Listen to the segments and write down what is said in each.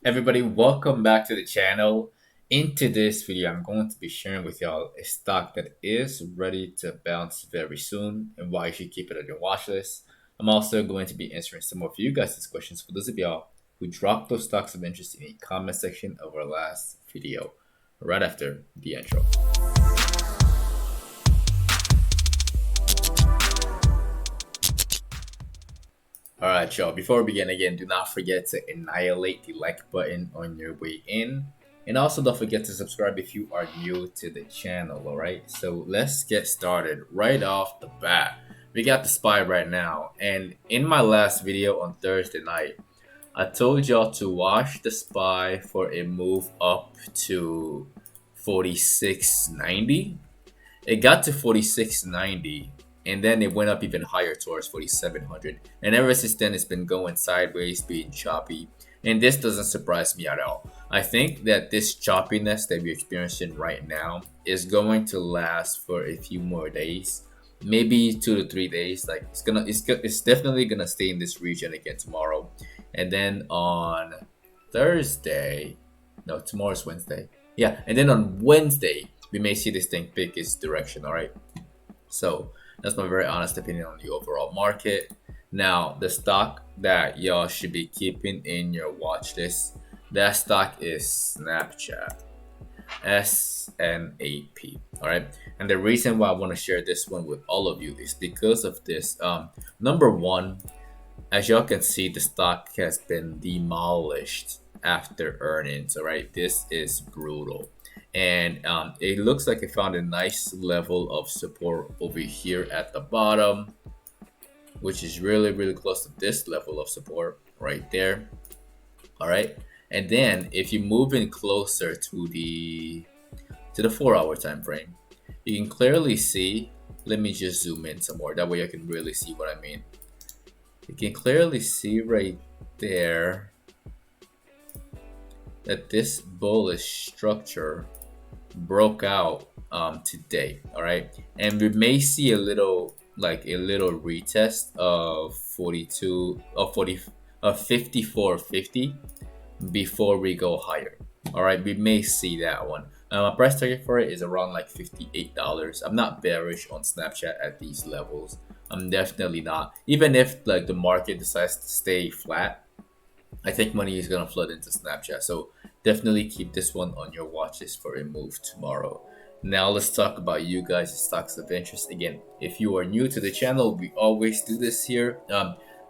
Everybody, welcome back to the channel. Into this video, I'm going to be sharing with y'all a stock that is ready to bounce very soon and why you should keep it on your watch list. I'm also going to be answering some of you guys' questions for those of y'all who dropped those stocks of interest in the comment section of our last video, right after the intro. Alright, y'all, before we begin again, do not forget to annihilate the like button on your way in. And also don't forget to subscribe if you are new to the channel, alright? So let's get started right off the bat. We got the SPY right now, and in my last video on Thursday night, I told y'all to watch the SPY for a move up to 46.90. It got to 46.90 and then it went up even higher towards 4700, and ever since then it's been going sideways, being choppy, and this doesn't surprise me at all. I think that this choppiness that we're experiencing right now is going to last for a few more days, maybe 2 to 3 days. Like it's definitely gonna stay in this region again tomorrow, and then on Thursday, no, tomorrow's Wednesday, yeah, and then on Wednesday we may see this thing pick its direction. All right, so that's my very honest opinion on the overall market. Now, the stock that y'all should be keeping in your watch list, that stock is Snapchat, SNAP. All right, and the reason why I want to share this one with all of you is because of this. Number one, as y'all can see, the stock has been demolished after earnings. All right, this is brutal, and it looks like it found a nice level of support over here at the bottom, which is really close to this level of support right there. All right, and then if you move in closer to the 4-hour time frame, you can clearly see. Let me just zoom in some more, that way I can really see what I mean. You can clearly see right there that this bullish structure broke out today. All right, and we may see a little retest of 42 of 40 of 54.50 before we go higher. All right, we may see that one. My price target for it is around like $58. I'm not bearish on Snapchat at these levels. I'm definitely not. Even if like the market decides to stay flat, I think money is gonna flood into Snapchat. So definitely keep this one on your watch list for a move tomorrow. Now let's talk about you guys' stocks of interest. Again, if you are new to the channel, we always do this here.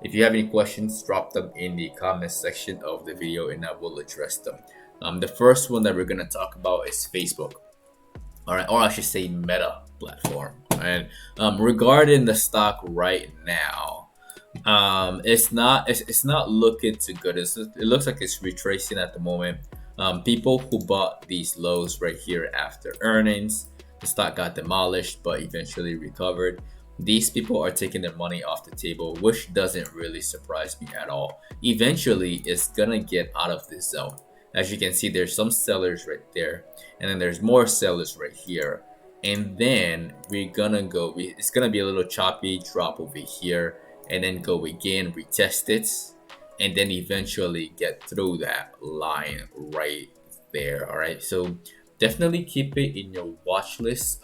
If you have any questions, drop them in the comment section of the video and I will address them. The first one that we're gonna talk about is Facebook. All right, or I should say Meta platform. And regarding the stock right now, it's not looking too good. It looks like it's retracing at the moment. People who bought these lows right here after earnings, the stock got demolished but eventually recovered. These people are taking their money off the table, which doesn't really surprise me at all. Eventually, it's gonna get out of this zone. As you can see, there's some sellers right there, and then there's more sellers right here. And then we're gonna go, it's gonna be a little choppy, drop over here, and then go again, retest it, and then eventually get through that line right there. All right, so definitely keep it in your watch list.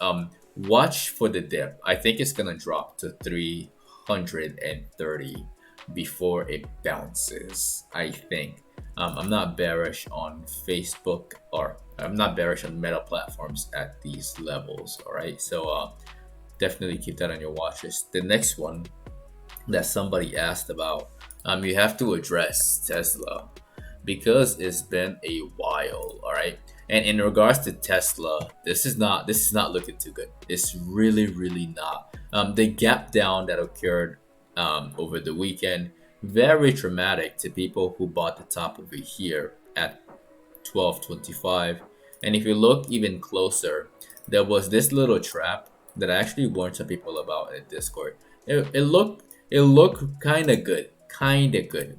Watch for the dip. I think it's gonna drop to 330 before it bounces, I think. I'm not bearish on Facebook, or I'm not bearish on Meta platforms at these levels. All right, so definitely keep that on your watch list. The next one that somebody asked about, you have to address Tesla because it's been a while. All right, and in regards to Tesla, this is not looking too good. It's really not. The gap down that occurred over the weekend, very traumatic to people who bought the top over here at 12.25. And if you look even closer, there was this little trap that I actually warned some people about in Discord. It looked kind of good,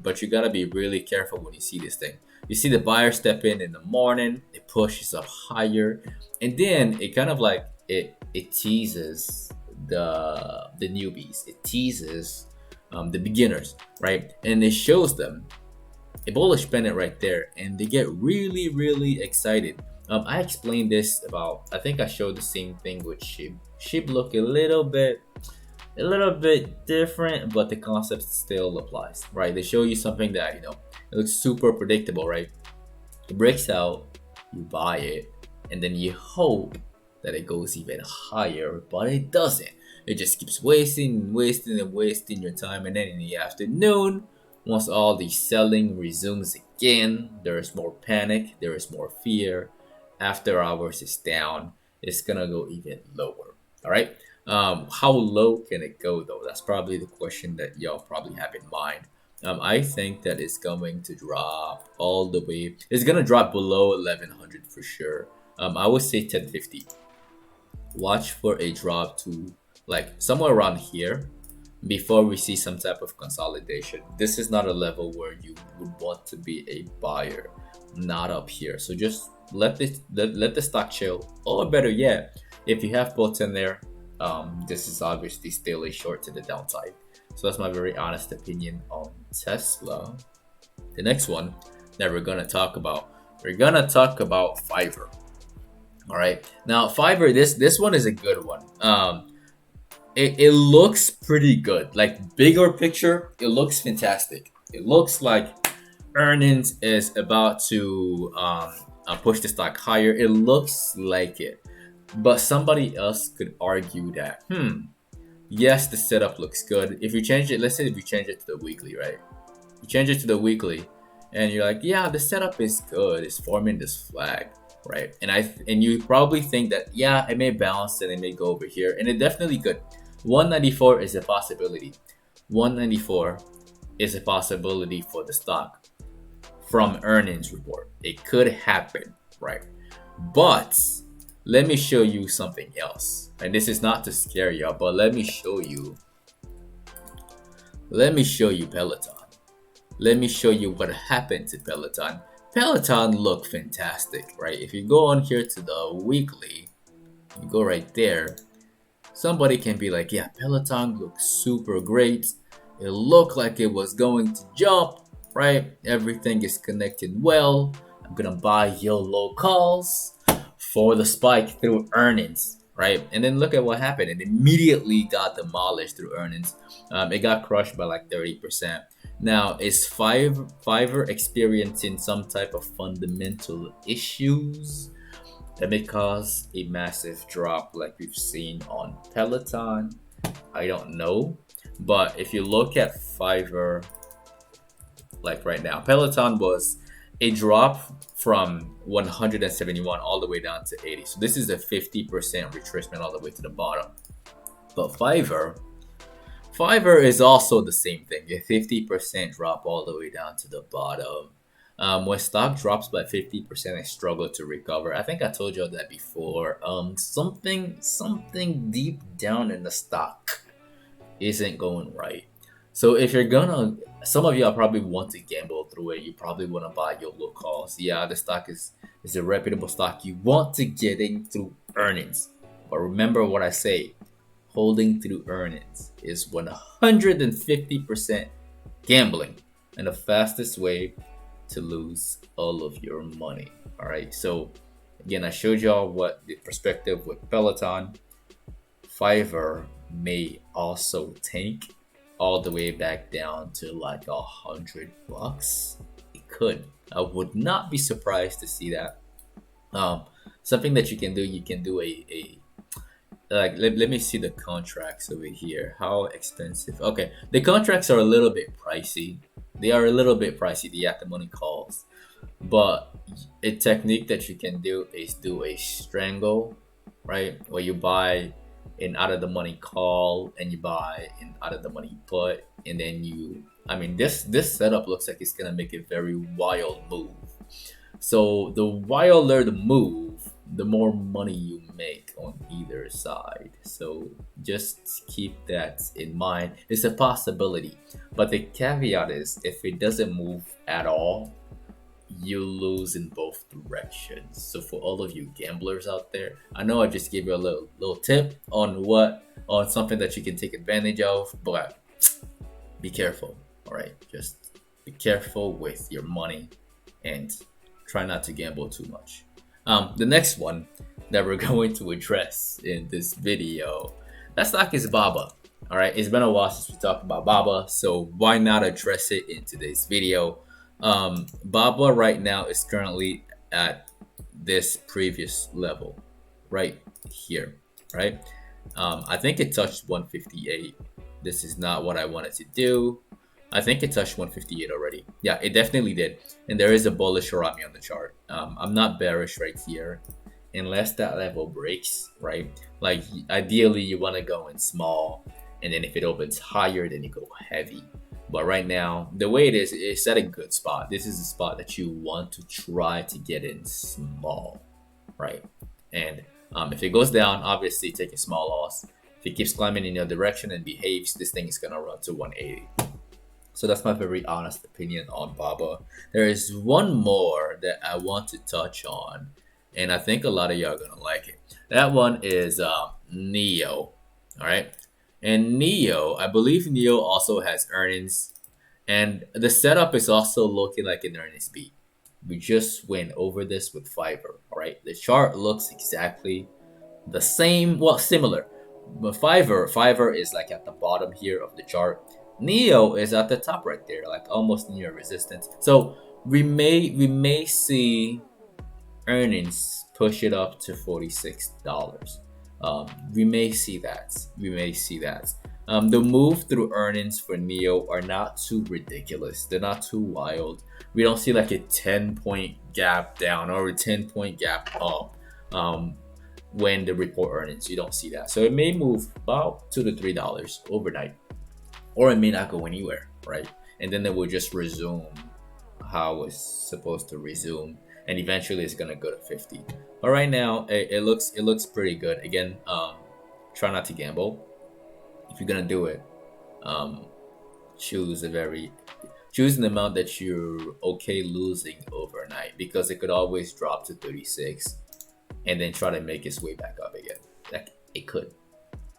but you gotta be really careful when you see this thing. You see the buyer step in the morning, it pushes up higher, and then it kind of like it teases the newbies. It teases the beginners, right? And it shows them a bullish pennant right there, and they get really excited. I explained this about, I think I showed the same thing with sheep. Sheep look a little bit different, but the concept still applies, right? They show you something that, you know, it looks super predictable, right? It breaks out, you buy it, and then you hope that it goes even higher, but it doesn't. It just keeps wasting your time, and then in the afternoon, once all the selling resumes again, there is more panic, there is more fear. After hours is down, it's gonna go even lower. All right. How low can it go though? That's probably the question that y'all probably have in mind. I think that it's going to drop all the way. It's gonna drop below 1100 for sure. I would say 1050. Watch for a drop to like somewhere around here before we see some type of consolidation. This is not a level where you would want to be a buyer, not up here. So just let the stock chill, or better yet, if you have puts in there, this is obviously still a short to the downside. So that's my very honest opinion on Tesla. The next one that we're gonna talk about Fiverr. All right, now Fiverr, this one is a good one. It looks pretty good. Like, bigger picture, it looks fantastic. It looks like earnings is about to push the stock higher. It looks like it. But somebody else could argue that, yes, the setup looks good. If you change it, let's say if you change it to the weekly, right? You change it to the weekly, and you're like, yeah, the setup is good. It's forming this flag, right? And you probably think that, yeah, it may bounce and it may go over here, and it definitely could. 194 is a possibility. 194 is a possibility for the stock from earnings report. It could happen, right? But let me show you something else. And this is not to scare y'all, but let me show you Peloton. Let me show you what happened to Peloton. Peloton looked fantastic, right? If you go on here to the weekly, you go right there, somebody can be like, yeah, Peloton looks super great. It looked like it was going to jump, right? Everything is connected well. I'm gonna buy your low calls for the spike through earnings, right? And then look at what happened. It immediately got demolished through earnings. It got crushed by like 30%. Now, is Fiverr experiencing some type of fundamental issues that may cause a massive drop like we've seen on Peloton? I don't know. But if you look at Fiverr, like right now, Peloton was a drop from 171 all the way down to 80. So this is a 50% retracement all the way to the bottom. But Fiverr is also the same thing, a 50% drop all the way down to the bottom. When stock drops by 50%, I struggle to recover. I think I told you that before. Something deep down in the stock isn't going right. So if you're gonna, some of y'all probably want to gamble through it. You probably want to buy your low calls. Yeah, the stock is a reputable stock. You want to get in through earnings. But remember what I say, holding through earnings is 150% gambling, and the fastest way to lose all of your money. All right, so again, I showed y'all what the perspective with Peloton. Fiverr may also tank all the way back down to like $100. It could. I would not be surprised to see that. Something that you can do a like, let me see the contracts over here. How expensive? Okay, the contracts are a little bit pricey. They are a little bit pricey, the at the money calls. But a technique that you can do is do a strangle, right? Where you buy an out of the money call and you buy an out of the money put, and then this setup looks like it's gonna make a very wild move. So the wilder the move, the more money you make on either side. So just keep that in mind. It's a possibility, but the caveat is if it doesn't move at all, you lose in both directions. So for all of you gamblers out there, I know I just gave you a little tip on something that you can take advantage of, but be careful. All right, just be careful with your money and try not to gamble too much. The next one that we're going to address in this video, that stock is BABA. All right, it's been a while since we talked about BABA, so why not address it in today's video? BABA right now is currently at this previous level right here, right? I think it touched 158. This is not what I wanted to do. I think it touched 158 already. Yeah, it definitely did. And there is a bullish Harami on the chart. I'm not bearish right here unless that level breaks, right? Like ideally you want to go in small, and then if it opens higher, then you go heavy. But right now, the way it is, it's at a good spot. This is a spot that you want to try to get in small, right? And if it goes down, obviously take a small loss. If it keeps climbing in your direction and behaves, this thing is gonna run to 180. So that's my very honest opinion on BABA. There is one more that I want to touch on, and I think a lot of y'all are gonna like it. That one is NEO. All right, and NEO, I believe NEO also has earnings, and the setup is also looking like an earnings beat. We just went over this with Fiverr. All right, the chart looks exactly the same, well, similar, but Fiverr is like at the bottom here of the chart. NEO is at the top right there, like almost near resistance. So we may see earnings push it up to $46. We may see that. The move through earnings for NEO are not too ridiculous. They're not too wild. We don't see like a 10-point gap down or a 10-point gap up when they report earnings. You don't see that. So it may move about $2 to $3 overnight, or it may not go anywhere, right? And then it will just resume how it's supposed to resume, and eventually it's gonna go to 50. But right now, it looks pretty good. Again, try not to gamble. If you're gonna do it, choose an amount that you're okay losing overnight, because it could always drop to 36 and then try to make its way back up again. Like it could,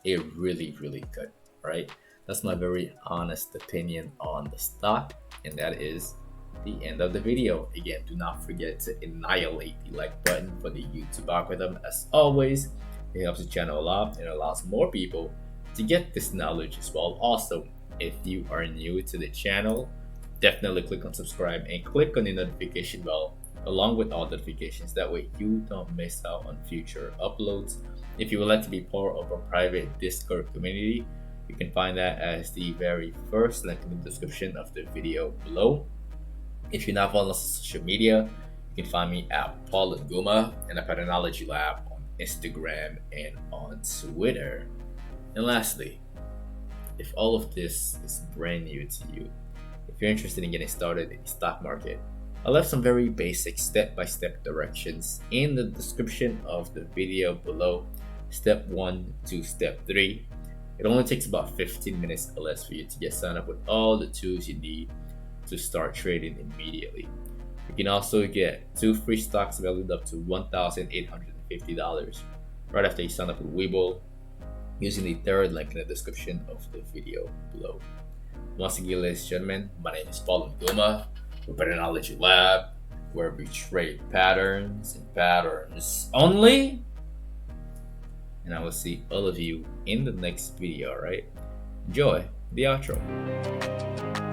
it really could, right? That's my very honest opinion on the stock, and that is the end of the video. Again, do not forget to annihilate the like button for the YouTube algorithm. As always, it helps the channel a lot and allows more people to get this knowledge as well. Also, if you are new to the channel, definitely click on subscribe and click on the notification bell along with all notifications. That way you don't miss out on future uploads. If you would like to be part of a private Discord community, you can find that as the very first link in the description of the video below. If you're not following us on social media, you can find me at Paul Nguma and the PATTERNOLOGY LAB on Instagram and on Twitter. And lastly, if all of this is brand new to you, if you're interested in getting started in the stock market, I left some very basic step-by-step directions in the description of the video below. Step 1 to step 3. It only takes about 15 minutes or less for you to get signed up with all the tools you need to start trading immediately. You can also get 2 free stocks valued up to $1,850 right after you sign up with Webull using the third link in the description of the video below. Once again, ladies and gentlemen, my name is Paul Nguma with PATTERNOLOGY LAB, where we trade patterns and patterns only. And I will see all of you in the next video, alright? Enjoy the outro.